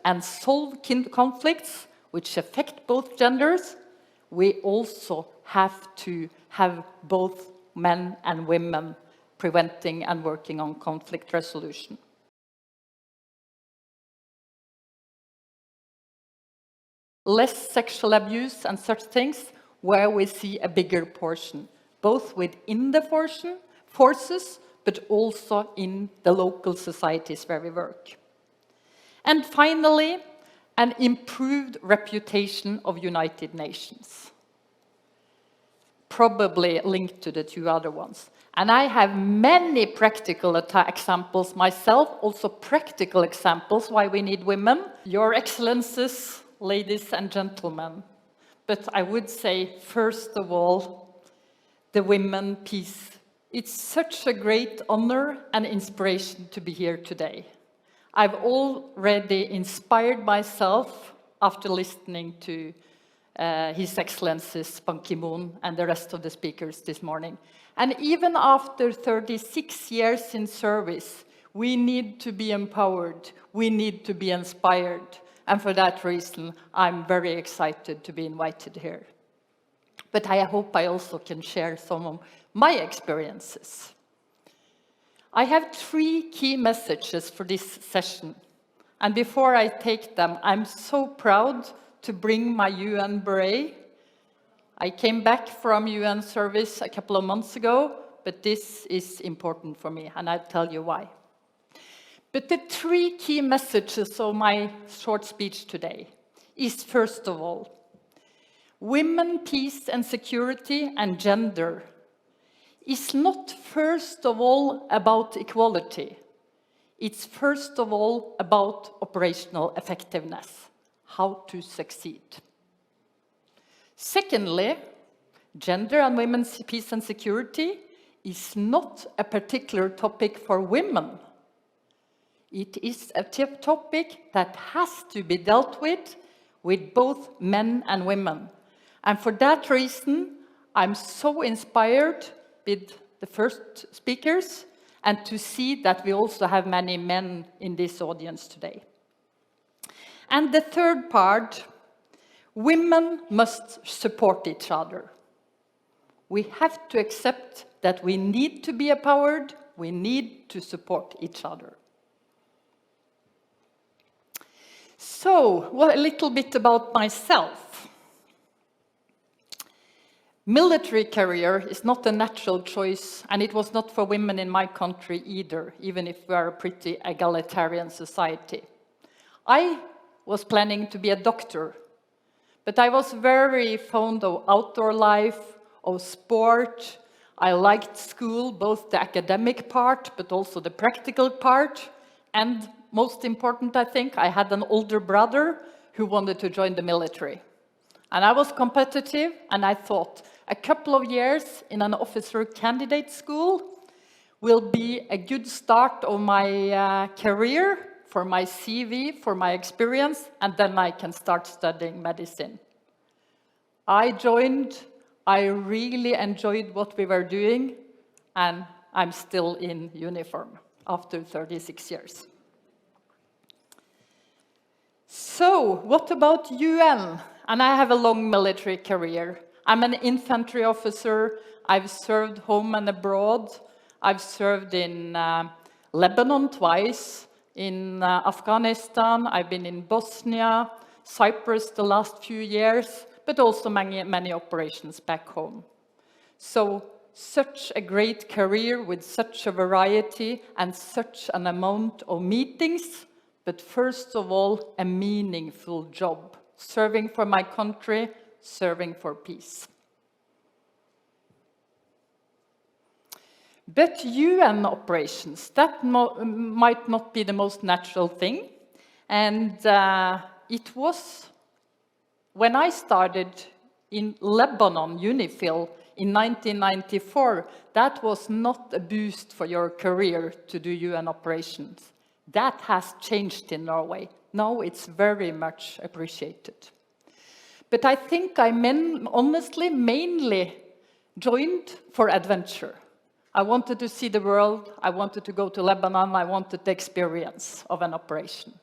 and solve conflicts which affect both genders, we also have to have both men and women preventing and working on conflict resolution. Less sexual abuse and such things, where we see a bigger portion, both within the forces, but also in the local societies where we work. And finally, an improved reputation of United Nations, probably linked to the two other ones. And I have many practical examples myself, also practical examples why we need women. Your Excellencies, ladies and gentlemen. But I would say, first of all, the women piece. It's such a great honor and inspiration to be here today. I've already inspired myself after listening to His Excellencies Ban Ki-moon and the rest of the speakers this morning. And even after 36 years in service, we need to be empowered, we need to be inspired. And for that reason, I'm very excited to be invited here. But I hope I also can share some of my experiences. I have 3 key messages for this session. And before I take them, I'm so proud to bring my UN beret. I came back from UN service a couple of months ago, but this is important for me, and I'll tell you why. But the 3 key messages of my short speech today is, first of all, women, peace and security and gender is not first of all about equality. It's first of all about operational effectiveness, how to succeed. Secondly, gender and women's peace and security is not a particular topic for women. It is a topic that has to be dealt with both men and women. And for that reason, I'm so inspired with the first speakers and to see that we also have many men in this audience today. And the third part, women must support each other. We have to accept that we need to be empowered, we need to support each other. So, a little bit about myself. Military career is not a natural choice, and it was not for women in my country either, even if we are a pretty egalitarian society. I was planning to be a doctor, but I was very fond of outdoor life, of sport. I liked school, both the academic part, but also the practical part. And most important, I think, I had an older brother who wanted to join the military. And I was competitive, and I thought a couple of years in an officer candidate school will be a good start of my career, for my CV, for my experience, and then I can start studying medicine. I joined, I really enjoyed what we were doing, and I'm still in uniform after 36 years. So, what about UN? And I have a long military career. I'm an infantry officer. I've served home and abroad. I've served in Lebanon twice, in Afghanistan. I've been in Bosnia, Cyprus the last few years, but also many operations back home. So, such a great career with such a variety and such an amount of meetings, but first of all, a meaningful job, serving for my country, serving for peace. But UN operations, that might not be the most natural thing. And it was, when I started in Lebanon, UNIFIL, in 1994, that was not a boost for your career to do UN operations. That has changed in Norway. Now it's very much appreciated. But I think I honestly mainly joined for adventure. I wanted to see the world, I wanted to go to Lebanon, I wanted the experience of an operation.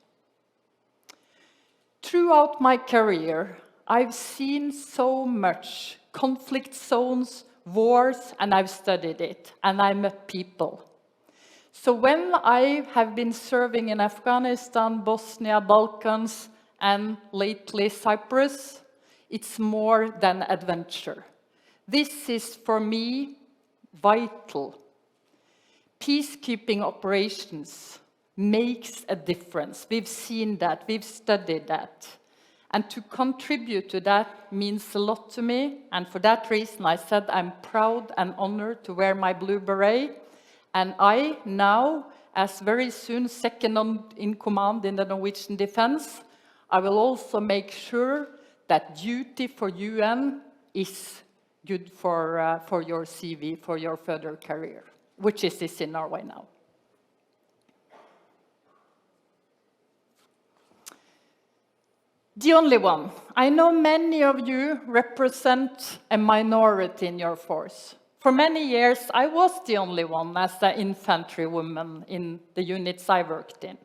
Throughout my career, I've seen so much conflict zones, wars, and I've studied it, and I met people. So when I have been serving in Afghanistan, Bosnia, Balkans, and lately Cyprus, it's more than adventure. This is, for me, vital. Peacekeeping operations makes a difference. We've seen that, we've studied that. And to contribute to that means a lot to me. And for that reason, I said I'm proud and honored to wear my blue beret. And I now, as very soon second in command in the Norwegian defense, I will also make sure that duty for UN is good for your CV, for your further career, which is this in Norway now. The only one. I know many of you represent a minority in your force. For many years, I was the only one as an infantry woman in the units I worked in.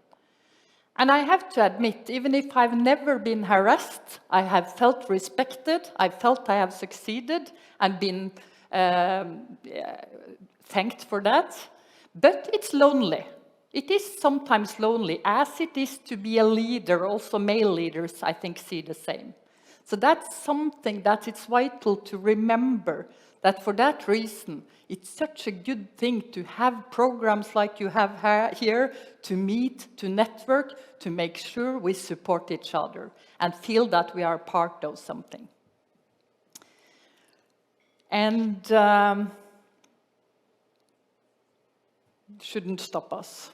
And I have to admit, even if I've never been harassed, I have felt respected, I felt I have succeeded and been thanked for that. But it's lonely. It is sometimes lonely, as it is to be a leader. Also male leaders, I think, see the same. So that's something that it's vital to remember, that for that reason, it's such a good thing to have programs like you have here, to meet, to network, to make sure we support each other and feel that we are part of something. And shouldn't stop us.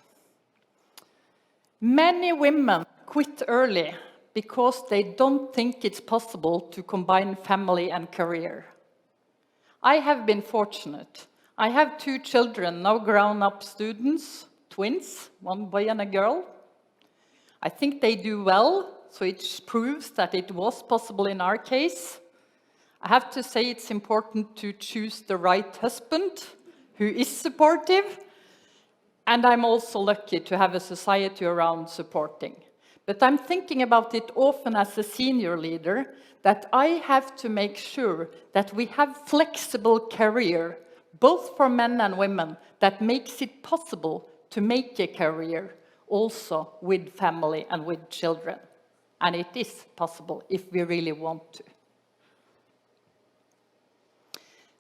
Many women quit early because they don't think it's possible to combine family and career. I have been fortunate. I have 2 children, now grown-up students, twins, one boy and a girl. I think they do well, so it proves that it was possible in our case. I have to say it's important to choose the right husband who is supportive. And I'm also lucky to have a society around supporting. But I'm thinking about it often as a senior leader, that I have to make sure that we have flexible career, both for men and women, that makes it possible to make a career also with family and with children. And it is possible if we really want to.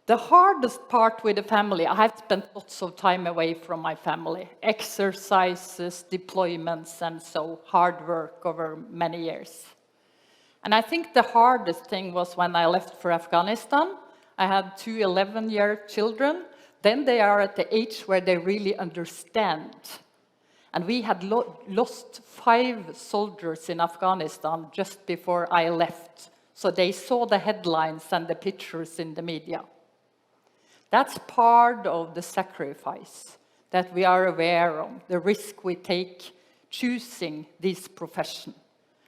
The hardest part with the family, I have spent lots of time away from my family. Exercises, deployments, and so hard work over many years. And I think the hardest thing was when I left for Afghanistan. I had 2 11-year children. Then they are at the age where they really understand. And we had lost 5 soldiers in Afghanistan just before I left. So they saw the headlines and the pictures in the media. That's part of the sacrifice that we are aware of, the risk we take choosing this profession,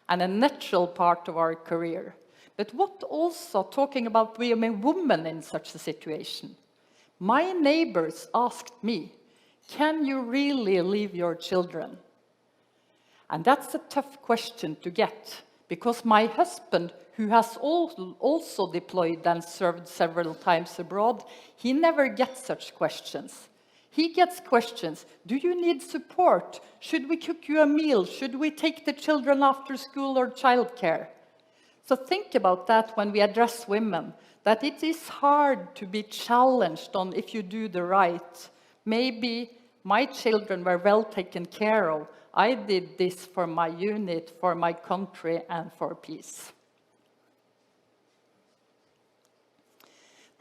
and a natural part of our career. But what also, talking about being a woman in such a situation, my neighbors asked me, can you really leave your children? And that's a tough question to get, because my husband, who has also deployed and served several times abroad, he never gets such questions. He gets questions, do you need support? Should we cook you a meal? Should we take the children after school or childcare? So think about that when we address women, that it is hard to be challenged on if you do the right. Maybe my children were well taken care of. I did this for my unit, for my country, and for peace.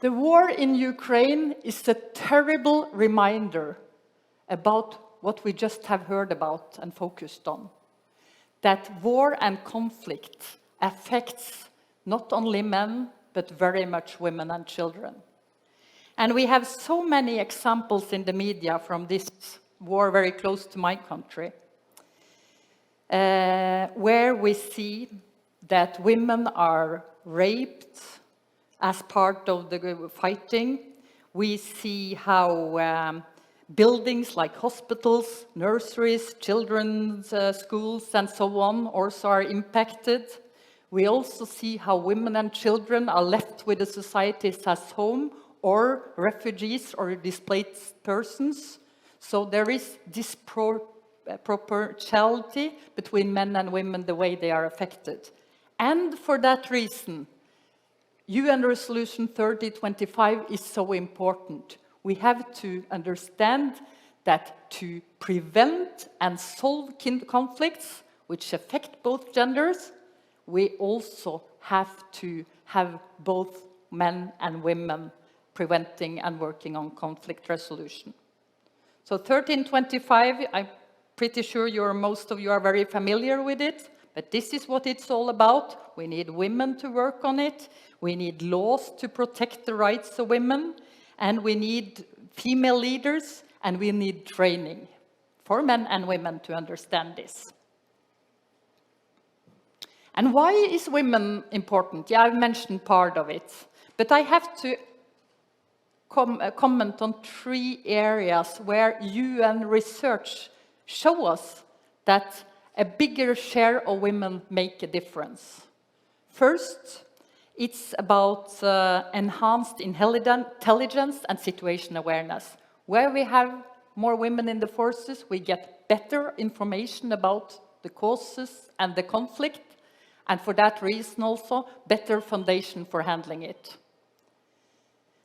The war in Ukraine is a terrible reminder about what we just have heard about and focused on. That war and conflict affects not only men, but very much women and children. And we have so many examples in the media from this war very close to my country, where we see that women are raped as part of the fighting. We see how buildings like hospitals, nurseries, children's schools, and so on also are impacted. We also see how women and children are left with the societies as home, or refugees or displaced persons. So there is disproportionality between men and women, the way they are affected. And for that reason, UN Resolution 3025 is so important. We have to understand that to prevent and solve conflicts which affect both genders, we also have to have both men and women preventing and working on conflict resolution. So 1325, I'm pretty sure most of you are very familiar with it, but this is what it's all about. We need women to work on it. We need laws to protect the rights of women, and we need female leaders, and we need training for men and women to understand this. And why is women important? Yeah, I've mentioned part of it, but I have to comment on 3 areas where UN research show us that a bigger share of women make a difference. First, it's about enhanced intelligence and situation awareness. Where we have more women in the forces, we get better information about the causes and the conflict, and for that reason also, better foundation for handling it.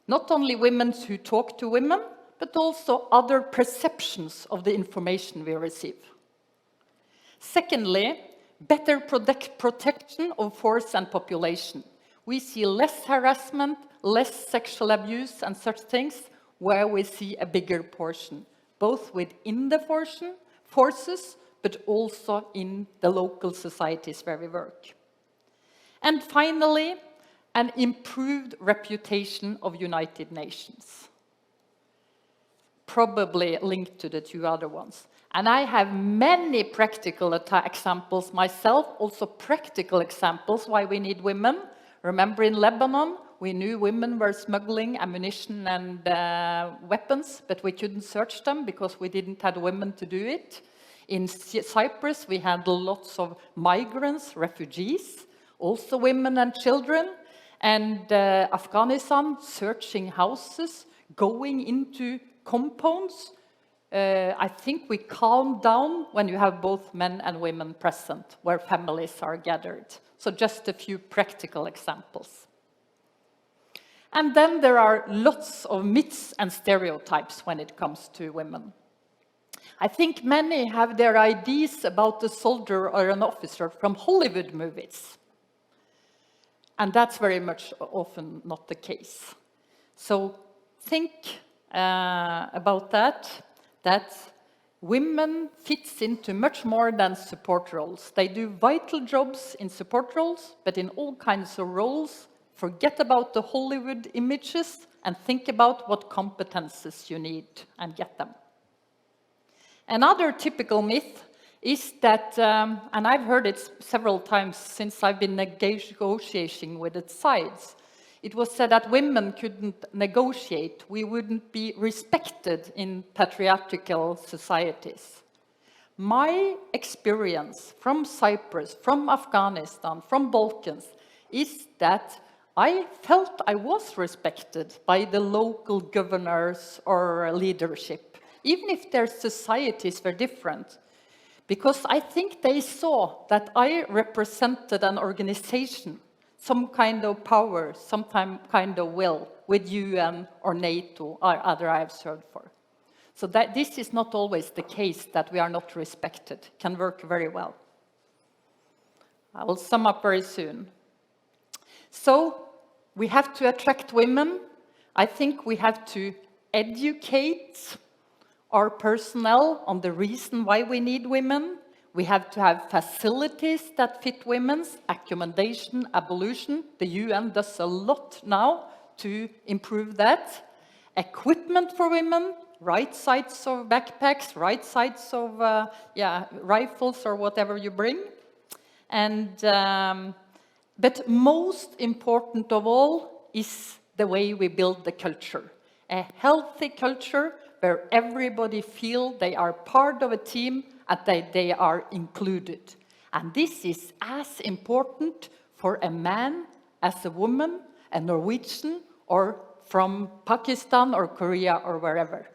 Not only women who talk to women, but also other perceptions of the information we receive. Secondly, better protection of force and population. We see less harassment, less sexual abuse and such things, where we see a bigger portion, both within the forces, but also in the local societies where we work. And finally, an improved reputation of United Nations, probably linked to the 2 other ones. And I have many practical examples myself, also practical examples why we need women. Remember in Lebanon, we knew women were smuggling ammunition and weapons, but we couldn't search them because we didn't have women to do it. In Cyprus, we had lots of migrants, refugees, also women and children. And Afghanistan, searching houses, going into compounds. I think we calm down when you have both men and women present, where families are gathered. So just a few practical examples. And then there are lots of myths and stereotypes when it comes to women. I think many have their ideas about a soldier or an officer from Hollywood movies. And that's very much often not the case. So think about that women fits into much more than support roles. They do vital jobs in support roles, but in all kinds of roles, forget about the Hollywood images and think about what competences you need and get them. Another typical myth is that, and I've heard it several times since I've been negotiating with its sides, it was said that women couldn't negotiate, we wouldn't be respected in patriarchal societies. My experience from Cyprus, from Afghanistan, from Balkans, is that I felt I was respected by the local governors or leadership, even if their societies were different. Because I think they saw that I represented an organization, some kind of power, some kind of will, with UN or NATO or other I've served for. So that this is not always the case, that we are not respected. Can work very well. I will sum up very soon. So we have to attract women. I think we have to educate our personnel on the reason why we need women. We have to have facilities that fit women's accommodation, abolition. The UN does a lot now to improve that. Equipment for women, right sides of backpacks, right sides of rifles or whatever you bring. And but most important of all is the way we build the culture. A healthy culture where everybody feels they are part of a team and they are included. And this is as important for a man as a woman, a Norwegian, or from Pakistan or Korea or wherever.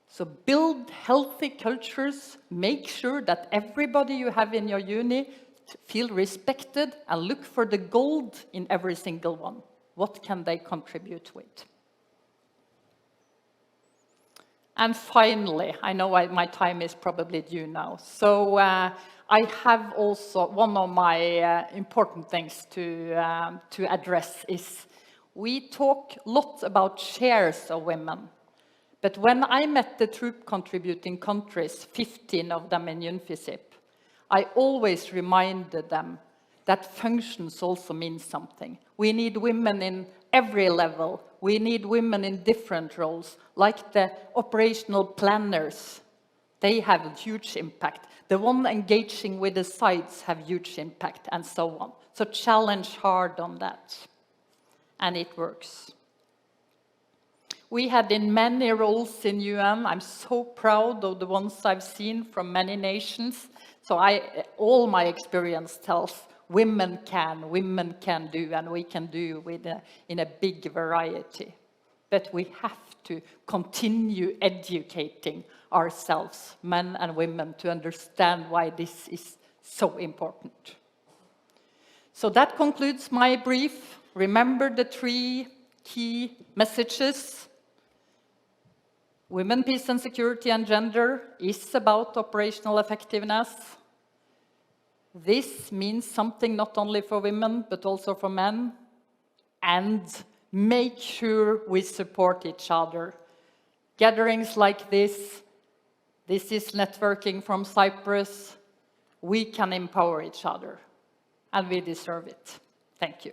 So build healthy cultures, make sure that everybody you have in your uni feel respected, and look for the gold in every single one. What can they contribute with? And finally, I know my time is probably due now, so I have also one of my important things to address is we talk a lot about shares of women. But when I met the troop contributing countries, 15 of them in UNFICYP, I always reminded them that functions also mean something. We need women in every level. We need women in different roles, like the operational planners. They have a huge impact. The one engaging with the sites have huge impact, and so on. So challenge hard on that. And it works. We had in many roles in UN. I'm so proud of the ones I've seen from many nations. So all my experience tells women can do, and we can do in a big variety. But we have to continue educating ourselves, men and women, to understand why this is so important. So that concludes my brief. Remember the 3 key messages. Women, peace and security and gender is about operational effectiveness. This means something not only for women, but also for men. And make sure we support each other. Gatherings like this is networking from Cyprus. We can empower each other, and we deserve it. Thank you.